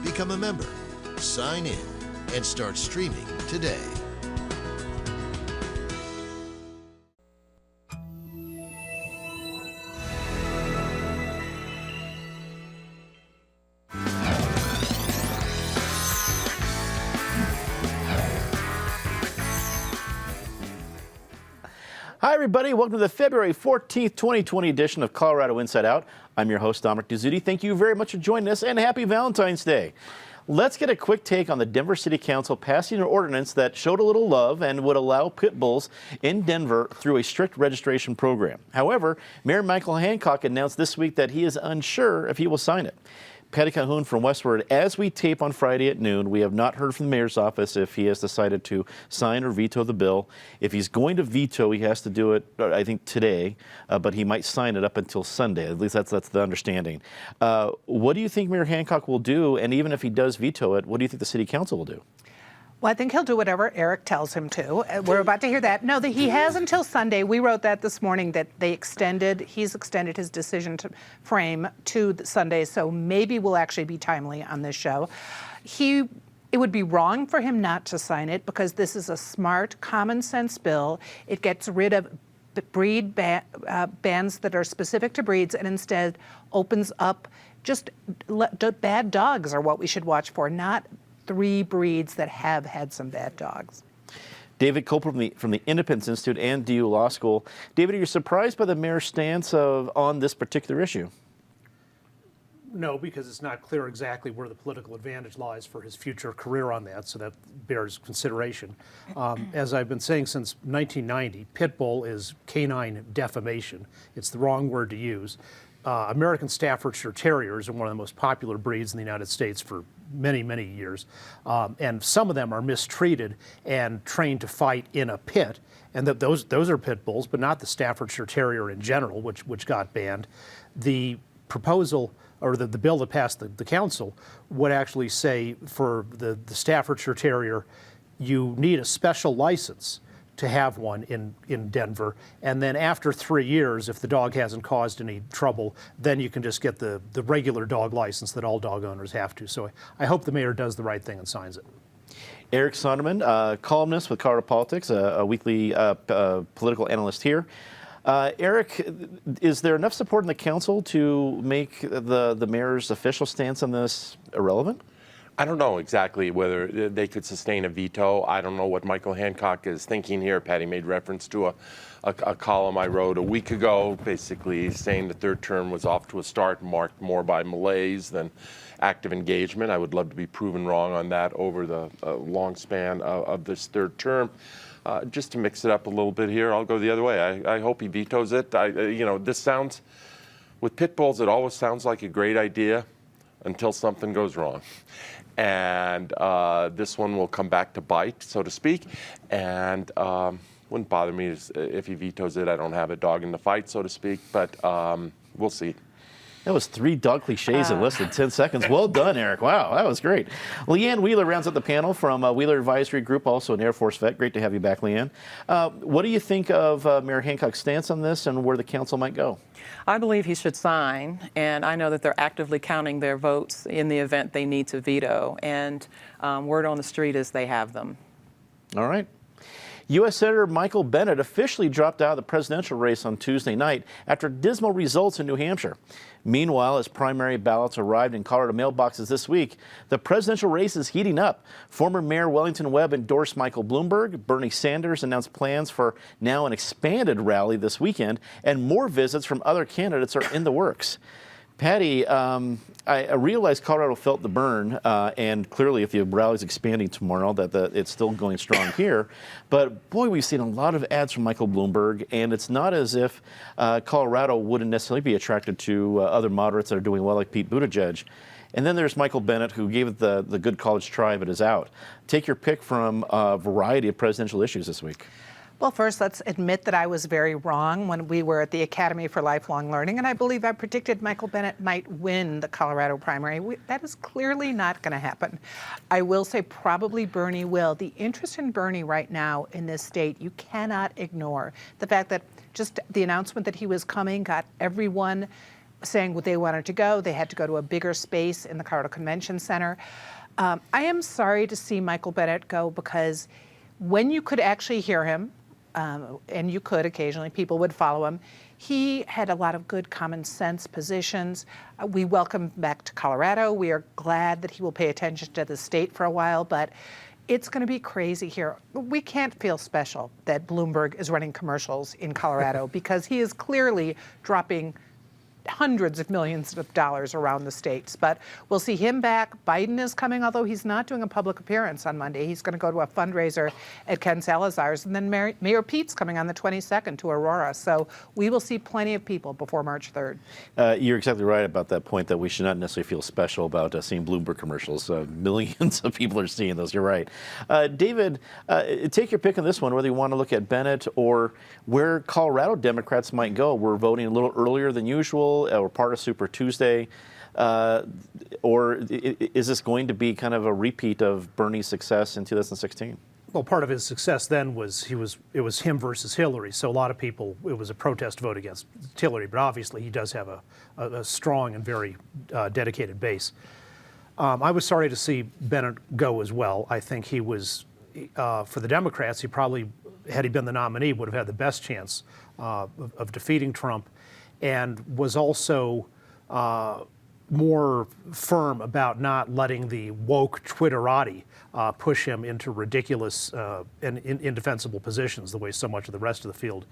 Become a member, sign in, and start streaming today. Hi, everybody. Welcome to the February 14th, 2020 edition of Colorado Inside Out. I'm your host, Dominic Dezzutti. Thank you very much for joining us, and happy Valentine's Day. Let's get a quick take on the Denver City Council passing an ordinance that showed a little love and would allow pit bulls in Denver through a strict registration program. However, Mayor Michael Hancock announced this week that he is unsure if he will sign it. Patty Calhoun from Westward, as we tape on Friday at noon, we have not heard from the mayor's office if he has decided to sign or veto the bill. If he's going to veto, he has to do it, I think, today, but he might sign it up until Sunday. At least that's the understanding. What do you think Mayor Hancock will do? And even if he does veto it, what do you think the city council will do? Well, I think he'll do whatever Eric tells him to. We're about to hear that. No, that he has until Sunday. We wrote that this morning that he's extended his decision to frame to Sunday, so maybe we'll actually be timely on this show. It would be wrong for him not to sign it because this is a smart, common sense bill. It gets rid of breed bans that are specific to breeds and instead opens up just bad dogs are what we should watch for, not 3 breeds that have had some bad dogs. David Copeland from the Independence Institute and DU Law School. David, are you surprised by the mayor's stance on this particular issue? No, because it's not clear exactly where the political advantage lies for his future career on that, so that bears consideration. As I've been saying since 1990, pit bull is canine defamation. It's the wrong word to use. American Staffordshire Terriers are one of the most popular breeds in the United States for many, many years. And some of them are mistreated and trained to fight in a pit. And those are pit bulls, but not the Staffordshire Terrier in general, which got banned. The proposal or the bill that passed the council would actually say for the Staffordshire Terrier, you need a special license to have one in Denver. And then after 3 years, if the dog hasn't caused any trouble, then you can just get the regular dog license that all dog owners have to. So I hope the mayor does the right thing and signs it. Eric Sonderman, columnist with Colorado Politics, a weekly political analyst here. Eric, is there enough support in the council to make the mayor's official stance on this irrelevant? I don't know exactly whether they could sustain a veto. I don't know what Michael Hancock is thinking here. Patty made reference to a column I wrote a week ago, basically saying the third term was off to a start, marked more by malaise than active engagement. I would love to be proven wrong on that over the long span of this third term. Just to mix it up a little bit here, I'll go the other way. I hope he vetoes it. This sounds, with pit bulls, it always sounds like a great idea until something goes wrong. And this one will come back to bite, so to speak. And wouldn't bother me if he vetoes it. I don't have a dog in the fight, so to speak, but we'll see. That was 3 dog cliches in less than 10 seconds. Well done, Eric. Wow, that was great. Leanne Wheeler rounds out the panel from Wheeler Advisory Group, also an Air Force vet. Great to have you back, Leanne. What do you think of Mayor Hancock's stance on this and where the council might go? I believe he should sign, and I know that they're actively counting their votes in the event they need to veto, and word on the street is they have them. All right. U.S. Senator Michael Bennet officially dropped out of the presidential race on Tuesday night after dismal results in New Hampshire. Meanwhile, as primary ballots arrived in Colorado mailboxes this week, the presidential race is heating up. Former Mayor Wellington Webb endorsed Michael Bloomberg. Bernie Sanders announced plans for now an expanded rally this weekend, and more visits from other candidates are in the works. Patty, I realize Colorado felt the burn, and clearly if the rally's expanding tomorrow, that it's still going strong here. But boy, we've seen a lot of ads from Michael Bloomberg, and it's not as if Colorado wouldn't necessarily be attracted to other moderates that are doing well, like Pete Buttigieg. And then there's Michael Bennet, who gave it the good college try, but is out. Take your pick from a variety of presidential issues this week. Well, first, let's admit that I was very wrong when we were at the Academy for Lifelong Learning, and I believe I predicted Michael Bennet might win the Colorado primary. That is clearly not going to happen. I will say probably Bernie will. The interest in Bernie right now in this state, you cannot ignore. The fact that just the announcement that he was coming got everyone saying what they wanted to go. They had to go to a bigger space in the Colorado Convention Center. I am sorry to see Michael Bennet go, because when you could actually hear him, and you could occasionally, people would follow him, he had a lot of good common sense positions. We welcome him back to Colorado. We are glad that he will pay attention to the state for a while, but it's going to be crazy here. We can't feel special that Bloomberg is running commercials in Colorado because he is clearly dropping hundreds of millions of dollars around the states. But we'll see him back. Biden is coming, although he's not doing a public appearance on Monday. He's going to go to a fundraiser at Ken Salazar's. And then Mayor Pete's coming on the 22nd to Aurora. So we will see plenty of people before March 3rd. You're exactly right about that point, that we should not necessarily feel special about seeing Bloomberg commercials. Millions of people are seeing those. You're right. David, take your pick on this one, whether you want to look at Bennett or where Colorado Democrats might go. We're voting a little earlier than usual, or part of Super Tuesday, or is this going to be kind of a repeat of Bernie's success in 2016? Well, part of his success then was it was him versus Hillary. So a lot of people, it was a protest vote against Hillary, but obviously he does have a strong and very dedicated base. I was sorry to see Bennett go as well. I think he was, for the Democrats, he probably, had he been the nominee, would have had the best chance of defeating Trump, and was also more firm about not letting the woke Twitterati push him into ridiculous and indefensible positions the way so much of the rest of the field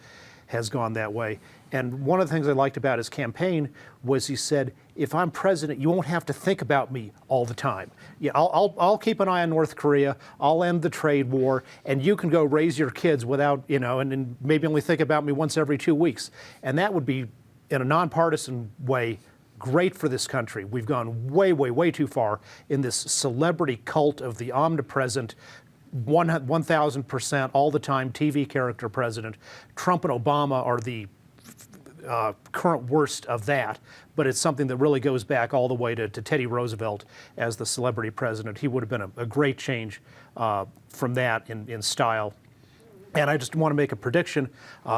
has gone that way. And one of the things I liked about his campaign was he said, if I'm president, you won't have to think about me all the time. Yeah, I'll keep an eye on North Korea, I'll end the trade war, and you can go raise your kids without, and maybe only think about me once every 2 weeks. And that would be, in a nonpartisan way, great for this country. We've gone way, way, way too far in this celebrity cult of the omnipresent, 1,000% all the time TV character president. Trump and Obama are the current worst of that, but it's something that really goes back all the way to Teddy Roosevelt as the celebrity president. He would have been a great change from that in style. And I just want to make a prediction,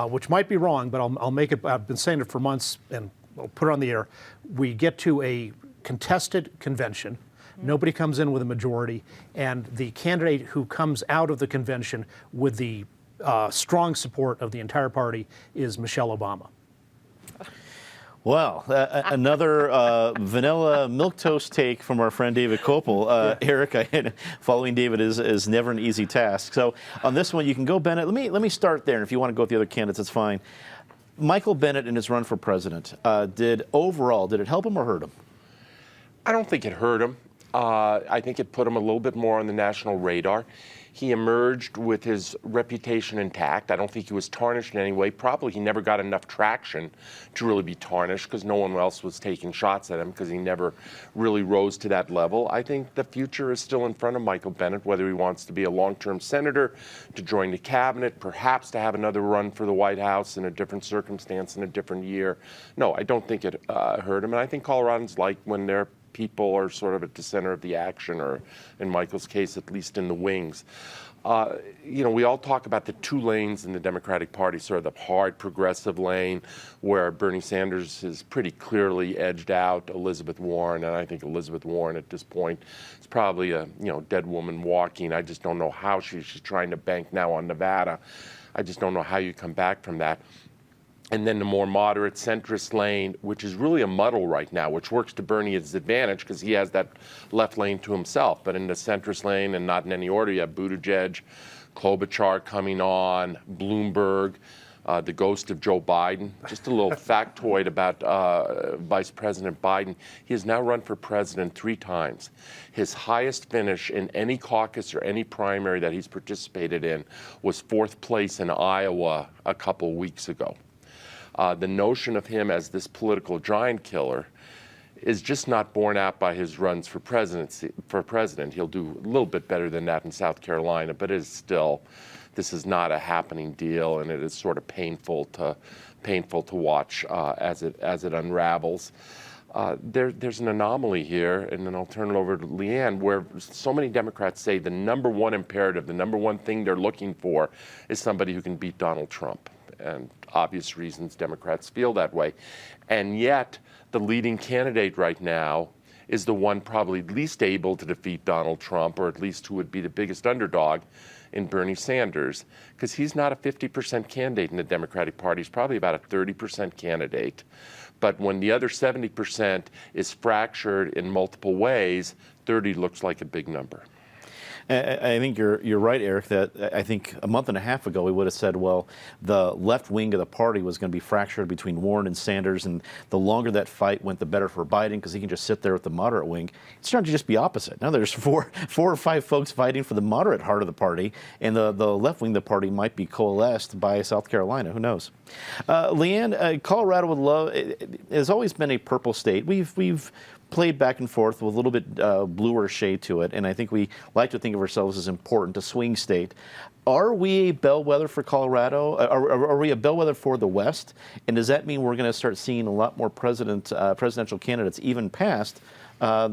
which might be wrong, but I'll make it. I've been saying it for months, and I'll put it on the air. We get to a contested convention. Nobody comes in with a majority, and the candidate who comes out of the convention with the strong support of the entire party is Michelle Obama. Well, another vanilla milquetoast take from our friend David Kopel. Eric, following David is never an easy task. So on this one, you can go Bennett. Let me start there, and if you want to go with the other candidates, it's fine. Michael Bennet in his run for president, did it help him or hurt him? I don't think it hurt him. I think it put him a little bit more on the national radar. He emerged with his reputation intact. I don't think he was tarnished in any way. Probably he never got enough traction to really be tarnished because no one else was taking shots at him because he never really rose to that level. I think the future is still in front of Michael Bennet, whether he wants to be a long-term senator, to join the cabinet, perhaps to have another run for the White House in a different circumstance in a different year. No, I don't think it hurt him. And I think Coloradans like when they're people are sort of at the center of the action, or in Michael's case, at least in the wings. We all talk about the two lanes in the Democratic Party, sort of the hard progressive lane where Bernie Sanders is pretty clearly edged out Elizabeth Warren, and I think Elizabeth Warren at this point is probably a dead woman walking. I just don't know how she's trying to bank now on Nevada. I just don't know how you come back from that. And then the more moderate centrist lane, which is really a muddle right now, which works to Bernie's advantage because he has that left lane to himself. But in the centrist lane, and not in any order, you have Buttigieg, Klobuchar coming on, Bloomberg, the ghost of Joe Biden. Just a little factoid about Vice President Biden. He has now run for president 3 times. His highest finish in any caucus or any primary that he's participated in was 4th place in Iowa a couple weeks ago. The notion of him as this political giant killer is just not borne out by his runs for president. He'll do a little bit better than that in South Carolina, but it is still, this is not a happening deal, and it is sort of painful to watch as it unravels. There's an anomaly here, and then I'll turn it over to Leanne, where so many Democrats say the number one imperative, the number one thing they're looking for is somebody who can beat Donald Trump. and obvious reasons Democrats feel that way. And yet, the leading candidate right now is the one probably least able to defeat Donald Trump, or at least who would be the biggest underdog in Bernie Sanders, because he's not a 50% candidate in the Democratic Party. He's probably about a 30% candidate. But when the other 70% is fractured in multiple ways, 30 looks like a big number. I think you're right, Eric, that I think a month and a half ago we would have said, well, the left wing of the party was going to be fractured between Warren and Sanders, and the longer that fight went, the better for Biden, because he can just sit there with the moderate wing. It's starting to just be opposite. Now there's four or five folks fighting for the moderate heart of the party, and the left wing of the party might be coalesced by South Carolina. Who knows? Leanne, Colorado would love. It has always been a purple state. We've played back and forth with a little bit bluer shade to it, and I think we like to think of ourselves as important, a swing state. Are we a bellwether for Colorado? Are we a bellwether for the West? And does that mean we're going to start seeing a lot more presidential candidates even past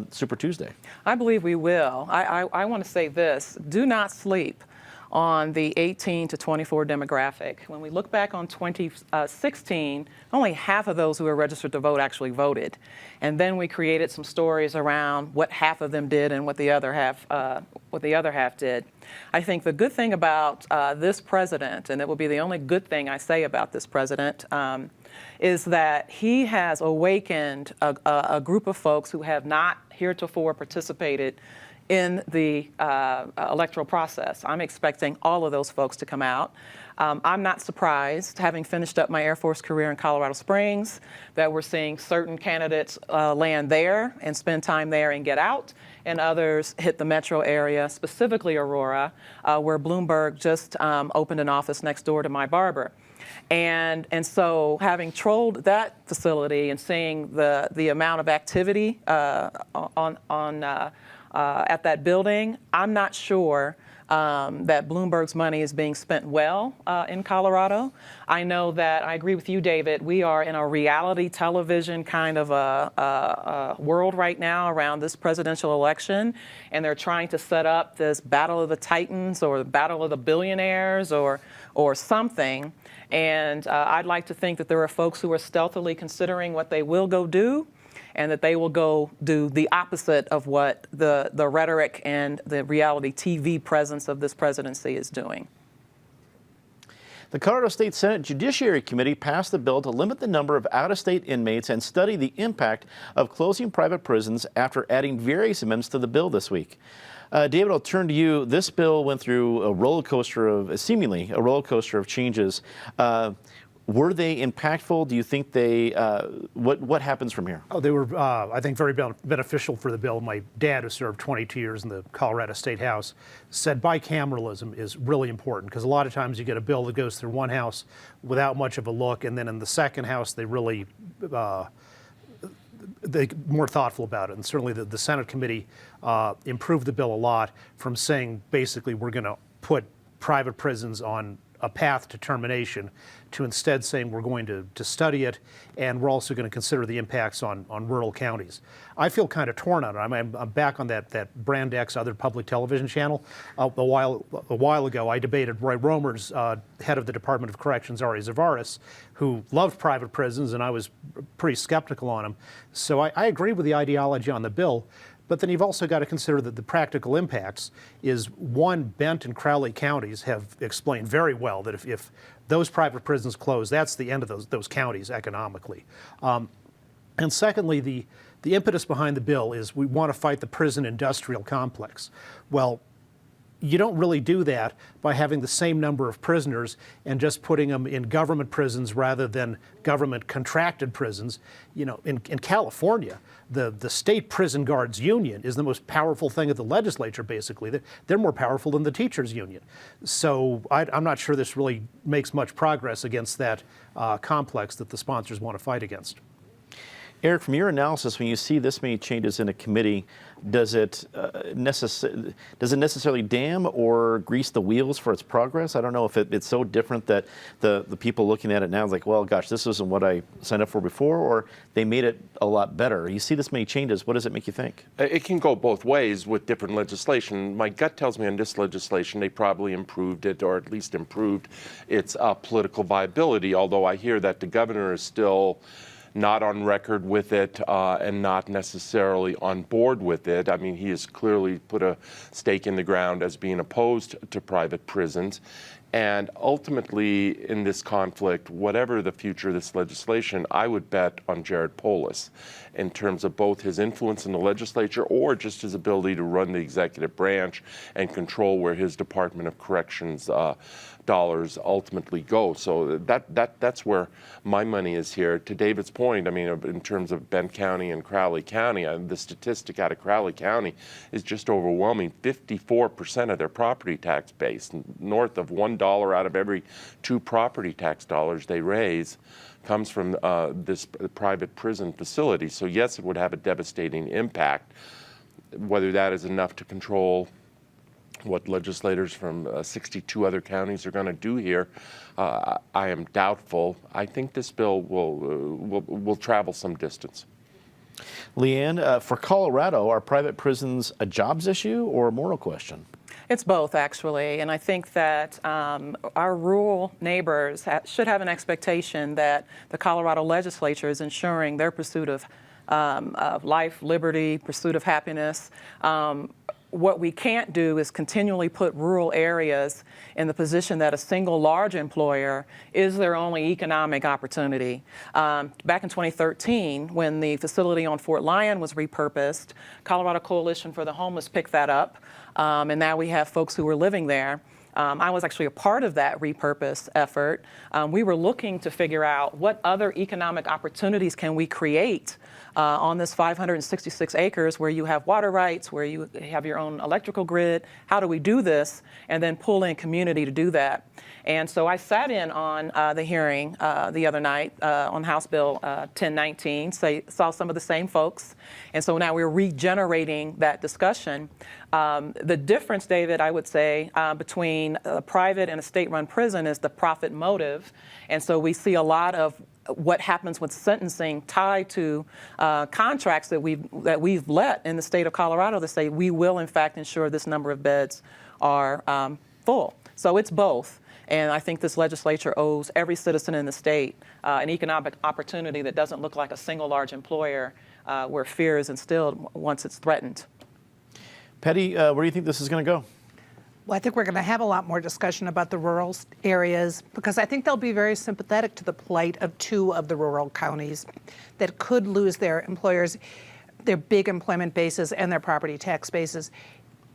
Super Tuesday? I believe we will. I want to say this. Do not sleep on the 18 to 24 demographic. When we look back on 2016, only half of those who were registered to vote actually voted. And then we created some stories around what half of them did and what the other half did. I think the good thing about this president, and it will be the only good thing I say about this president, is that he has awakened a group of folks who have not heretofore participated in the electoral process. I'm expecting all of those folks to come out. I'm not surprised, having finished up my Air Force career in Colorado Springs, that we're seeing certain candidates land there and spend time there and get out, and others hit the metro area, specifically Aurora, where Bloomberg just opened an office next door to my barber. And so having trolled that facility and seeing the amount of activity at that building, I'm not sure that Bloomberg's money is being spent well in Colorado. I know that, I agree with you, David, we are in a reality television kind of a world right now around this presidential election, and they're trying to set up this battle of the titans or the battle of the billionaires or something. And I'd like to think that there are folks who are stealthily considering what they will go do, and that they will go do the opposite of what the rhetoric and the reality TV presence of this presidency is doing. The Colorado State Senate Judiciary Committee passed a bill to limit the number of out-of-state inmates and study the impact of closing private prisons after adding various amendments to the bill this week. David, I'll turn to you. This bill went through seemingly a roller coaster of changes. Were they impactful? Do you think they, what happens from here? Oh, they were, I think, very beneficial for the bill. My dad, who served 22 years in the Colorado State House, said bicameralism is really important, because a lot of times you get a bill that goes through one house without much of a look, and then in the second house they really, they're more thoughtful about it. And certainly the Senate committee improved the bill a lot, from saying basically we're going to put private prisons on a path to termination, to instead saying we're going to study it, and we're also going to consider the impacts on rural counties. I feel kind of torn on it. I'm back on that Brand X other public television channel. A while ago, I debated Roy Romer's head of the Department of Corrections, Ari Zavaris, who loved private prisons, and I was pretty skeptical on him. So I agree with the ideology on the bill. But then you've also got to consider that the practical impacts is, one, Bent and Crowley counties have explained very well that if those private prisons close, that's the end of those counties economically. And secondly, the impetus behind the bill is we want to fight the prison industrial complex. Well, you don't really do that by having the same number of prisoners and just putting them in government prisons rather than government contracted prisons. You know, in California, the state prison guards union is the most powerful thing at the legislature, basically. They're more powerful than the teachers union. So I'm not sure this really makes much progress against that complex that the sponsors want to fight against. Eric, from your analysis, when you see this many changes in a committee, does it necessarily dam or grease the wheels for its progress? I don't know if it's so different that the people looking at it now is like, well, gosh, this isn't what I signed up for before, or they made it a lot better. You see this many changes, what does it make you think? It can go both ways with different legislation. My gut tells me on this legislation they probably improved it, or at least improved its political viability, although I hear that the governor is still not on record with it and not necessarily on board with it. I mean, he has clearly put a stake in the ground as being opposed to private prisons. And ultimately, in this conflict, whatever the future of this legislation, I would bet on Jared Polis in terms of both his influence in the legislature or just his ability to run the executive branch and control where his Department of Corrections dollars ultimately go. So that's where my money is here. To David's point, I mean, in terms of Bend County and Crowley County, the statistic out of Crowley County is just overwhelming. 54% of their property tax base, north of $1 out of every 2 property tax dollars they raise, comes from this private prison facility. So yes, it would have a devastating impact. Whether that is enough to control what legislators from 62 other counties are going to do here, I am doubtful. I think this bill will travel some distance. Leanne, for Colorado, are private prisons a jobs issue or a moral question? It's both, actually, and I think that our rural neighbors should have an expectation that the Colorado legislature is ensuring their pursuit of life, liberty, pursuit of happiness. What we can't do is continually put rural areas in the position that a single large employer is their only economic opportunity. Back in 2013, when the facility on Fort Lyon was repurposed, Colorado Coalition for the Homeless picked that up, and now we have folks who are living there. I was actually a part of that repurpose effort. We were looking to figure out what other economic opportunities can we create on this 566 acres where you have water rights, where you have your own electrical grid. How do we do this? And then pull in community to do that. And so I sat in on the hearing the other night on House Bill 1019, saw some of the same folks. And so now we're regenerating that discussion. The difference, David, I would say, between a private and a state-run prison is the profit motive. And so we see a lot of what happens with sentencing tied to contracts that we've let in the state of Colorado that say we will, in fact, ensure this number of beds are full. So it's both. And I think this legislature owes every citizen in the state an economic opportunity that doesn't look like a single large employer where fear is instilled once it's threatened. Patty, where do you think this is going to go? Well, I think we're going to have a lot more discussion about the rural areas because I think they'll be very sympathetic to the plight of 2 of the rural counties that could lose their employers, their big employment bases and their property tax bases.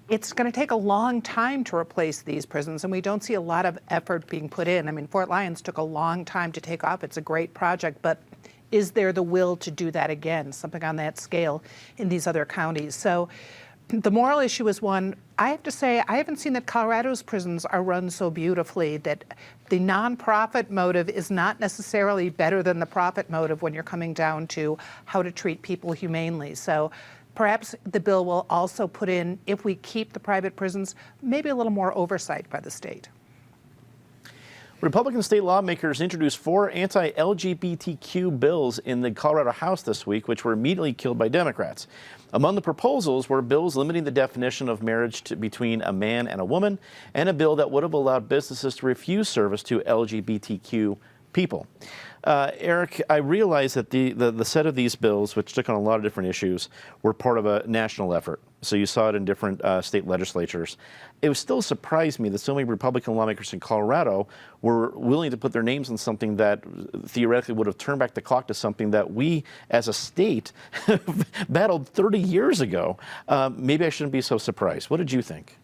It's going to take a long time to replace these prisons, and we don't see a lot of effort being put in. I mean, Fort Lyons took a long time to take off. It's a great project, but is there the will to do that again, something on that scale in these other counties? So the moral issue is one, I have to say, I haven't seen that Colorado's prisons are run so beautifully that the nonprofit motive is not necessarily better than the profit motive when you're coming down to how to treat people humanely. So perhaps the bill will also put in, if we keep the private prisons, maybe a little more oversight by the state. Republican state lawmakers introduced 4 anti-LGBTQ bills in the Colorado House this week, which were immediately killed by Democrats. Among the proposals were bills limiting the definition of marriage between a man and a woman, and a bill that would have allowed businesses to refuse service to LGBTQ people. Eric, I realize that the set of these bills, which took on a lot of different issues, were part of a national effort. So you saw it in different state legislatures. It still surprised me that so many Republican lawmakers in Colorado were willing to put their names on something that theoretically would have turned back the clock to something that we as a state battled 30 years ago. Maybe I shouldn't be so surprised. What did you think?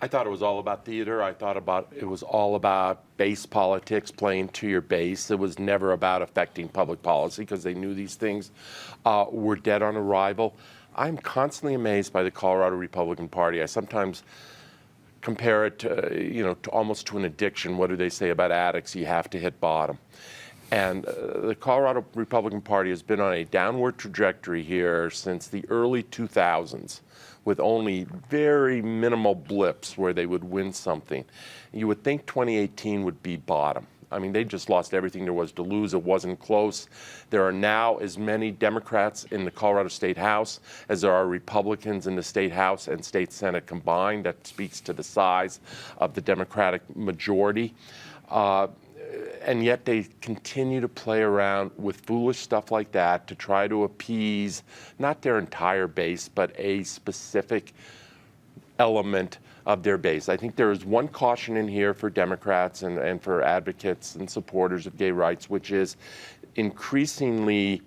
I thought it was all about theater. I thought it was all about base politics, playing to your base. It was never about affecting public policy because they knew these things were dead on arrival. I'm constantly amazed by the Colorado Republican Party. I sometimes compare it to, to almost to an addiction. What do they say about addicts? You have to hit bottom. And the Colorado Republican Party has been on a downward trajectory here since the early 2000s, with only very minimal blips where they would win something. You would think 2018 would be bottom. I mean, they just lost everything there was to lose. It wasn't close. There are now as many Democrats in the Colorado State House as there are Republicans in the State House and State Senate combined. That speaks to the size of the Democratic majority. And yet they continue to play around with foolish stuff like that to try to appease not their entire base, but a specific element of their base. I think there is one caution in here for Democrats and for advocates and supporters of gay rights, which is increasingly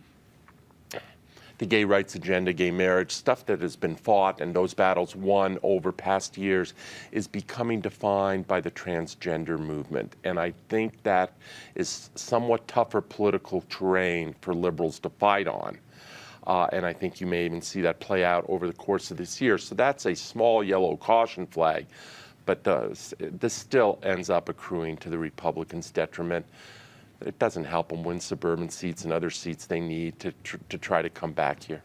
the gay rights agenda, gay marriage, stuff that has been fought and those battles won over past years is becoming defined by the transgender movement. And I think that is somewhat tougher political terrain for liberals to fight on. And I think you may even see that play out over the course of this year. So that's a small yellow caution flag, but this still ends up accruing to the Republicans' detriment. It doesn't help them win suburban seats and other seats they need to try to come back here.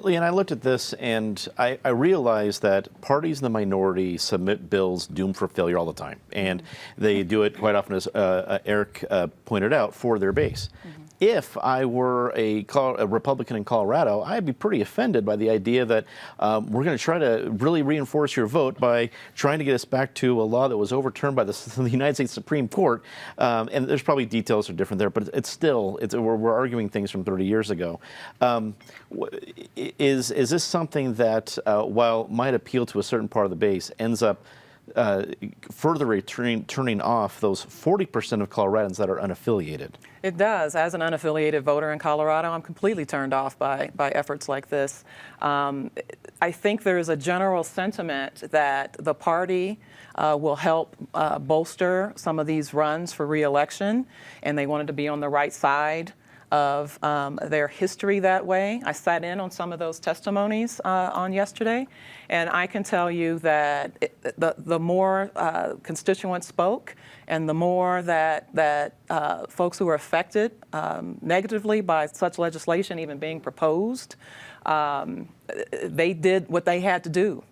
Leon, I looked at this and I realized that parties in the minority submit bills doomed for failure all the time. And they do it quite often, as Eric pointed out, for their base. If I were a Republican in Colorado, I'd be pretty offended by the idea that we're going to try to really reinforce your vote by trying to get us back to a law that was overturned by the United States Supreme Court. And there's probably details that are different there, but it's still, we're arguing things from 30 years ago. Is this something that, while might appeal to a certain part of the base, ends up further turning off those 40% of Coloradans that are unaffiliated? It does. As an unaffiliated voter in Colorado, I'm completely turned off by efforts like this. I think there is a general sentiment that the party will help bolster some of these runs for re-election, and they wanted to be on the right side of their history that way. I sat in on some of those testimonies on yesterday, and I can tell you that the more constituents spoke, and the more that folks who are affected negatively by such legislation even being proposed, they did what they had to do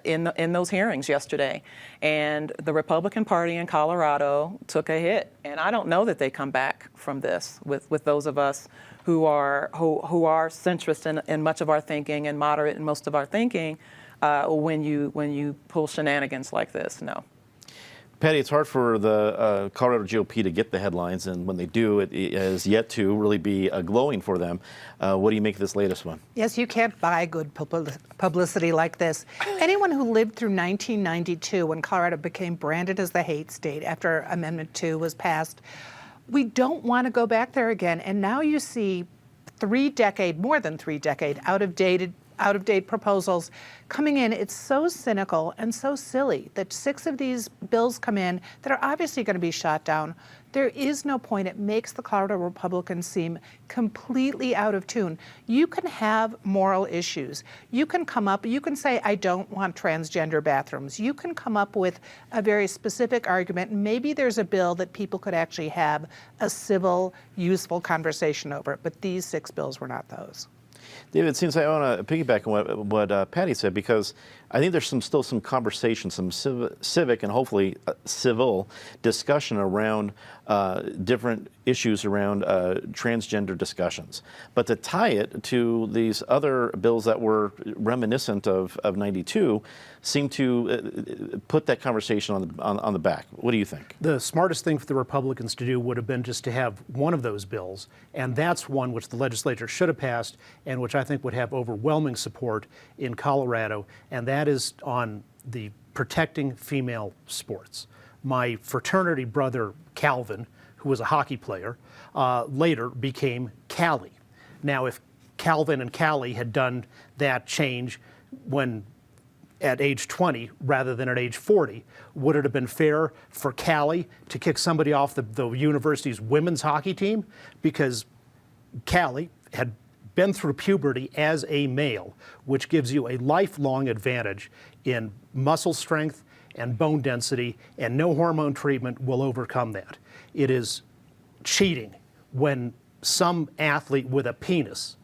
in those hearings yesterday. And the Republican Party in Colorado took a hit. And I don't know that they come back from this with those of us who are centrist in much of our thinking and moderate in most of our thinking when you pull shenanigans like this. No. Patty, it's hard for the Colorado GOP to get the headlines, and when they do, it has yet to really be glowing for them. What do you make of this latest one? Yes, you can't buy good publicity like this. Anyone who lived through 1992, when Colorado became branded as the hate state after Amendment 2 was passed, we don't want to go back there again. And now you see more than 3 decade, out-of-date proposals coming in. It's so cynical and so silly that 6 of these bills come in that are obviously going to be shot down. There is no point. It makes the Colorado Republicans seem completely out of tune. You can have moral issues. You can say, I don't want transgender bathrooms. You can come up with a very specific argument. Maybe there's a bill that people could actually have a civil, useful conversation over. But these 6 bills were not those. David, it seems I want to piggyback on what Patty said, because I think there's still some conversation, some civic and hopefully civil discussion around different issues around transgender discussions. But to tie it to these other bills that were reminiscent of 92 seem to put that conversation on the back. What do you think? The smartest thing for the Republicans to do would have been just to have one of those bills, and that's one which the legislature should have passed and which I think would have overwhelming support in Colorado, and that is on the protecting female sports. My fraternity brother, Calvin, who was a hockey player, later became Callie. Now, if Calvin and Callie had done that change when at age 20 rather than at age 40, would it have been fair for Callie to kick somebody off the university's women's hockey team? Because Callie had been through puberty as a male, which gives you a lifelong advantage in muscle strength and bone density, and no hormone treatment will overcome that. It is cheating when some athlete with a penis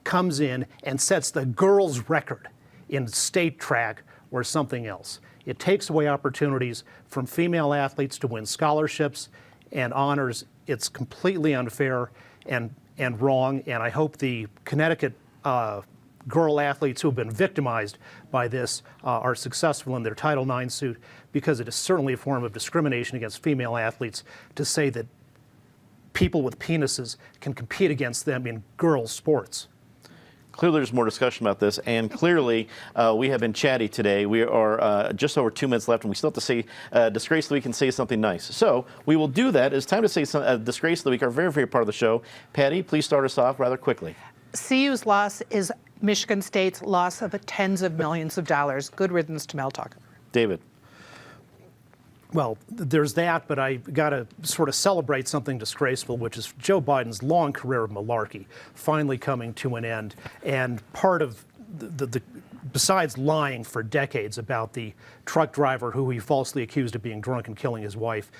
comes in and sets the girls' record in state track or something else. It takes away opportunities from female athletes to win scholarships and honors. It's completely unfair and wrong, and I hope the Connecticut girl athletes who have been victimized by this are successful in their Title IX suit, because it is certainly a form of discrimination against female athletes to say that people with penises can compete against them in girls' sports. Clearly, there's more discussion about this, and clearly, we have been chatty today. We are just over 2 minutes left, and we still have to say Disgrace of the Week and say something nice. So we will do that. It's time to say some, Disgrace of the Week, our very favorite part of the show. Patty, please start us off rather quickly. CU's loss is Michigan State's loss of tens of millions of dollars. Good riddance to Mel Tucker. David. Well, there's that, but I got to sort of celebrate something disgraceful, which is Joe Biden's long career of malarkey finally coming to an end. And part of besides lying for decades about the truck driver who he falsely accused of being drunk and killing his wife,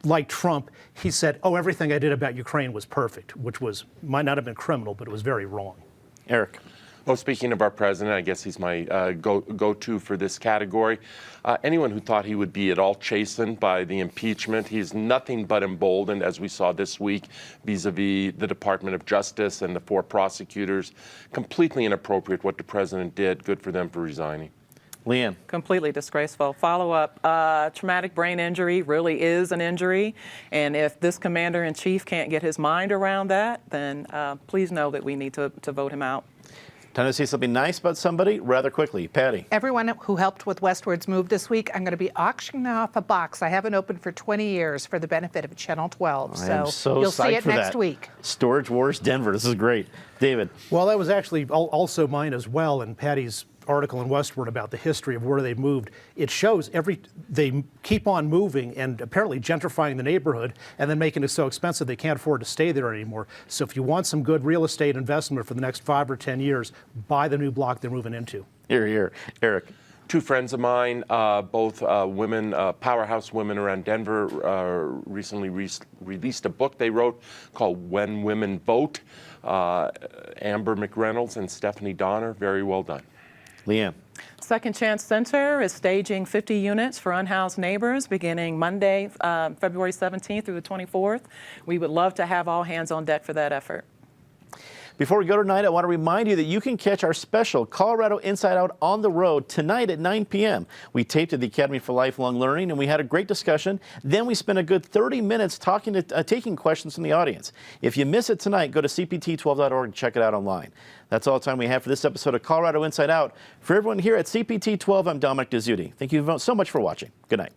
like Trump, he said, "Oh, everything I did about Ukraine was perfect," which might not have been criminal, but it was very wrong. Eric. Well, speaking of our president, I guess he's my go-to for this category. Anyone who thought he would be at all chastened by the impeachment, he's nothing but emboldened, as we saw this week, vis-a-vis the Department of Justice and the 4 prosecutors. Completely inappropriate what the president did. Good for them for resigning. Leanne. Completely disgraceful. Follow-up, traumatic brain injury really is an injury, and if this commander-in-chief can't get his mind around that, then please know that we need to vote him out. Time to say something nice about somebody rather quickly. Patty. Everyone who helped with Westward's move this week, I'm going to be auctioning off a box I haven't opened for 20 years for the benefit of Channel 12. I am so you'll psyched see it for next that. week. Storage Wars Denver. This is great. David. Well, that was actually also mine as well, and Patty's article in Westward about the history of where they moved. It shows they keep on moving and apparently gentrifying the neighborhood and then making it so expensive they can't afford to stay there anymore. So if you want some good real estate investment for the next 5 or 10 years, buy the new block they're moving into. Here, here. Eric. 2 friends of mine, both women, powerhouse women around Denver, recently released a book they wrote called When Women Vote. Amber McReynolds and Stephanie Donner, very well done. Leanne. Second Chance Center is staging 50 units for unhoused neighbors beginning Monday, February 17th through the 24th. We would love to have all hands on deck for that effort. Before we go tonight, I want to remind you that you can catch our special Colorado Inside Out on the road tonight at 9 p.m. We taped at the Academy for Lifelong Learning, and we had a great discussion. Then we spent a good 30 minutes taking questions from the audience. If you miss it tonight, go to cpt12.org and check it out online. That's all the time we have for this episode of Colorado Inside Out. For everyone here at CPT 12, I'm Dominic Dezzutti. Thank you so much for watching. Good night.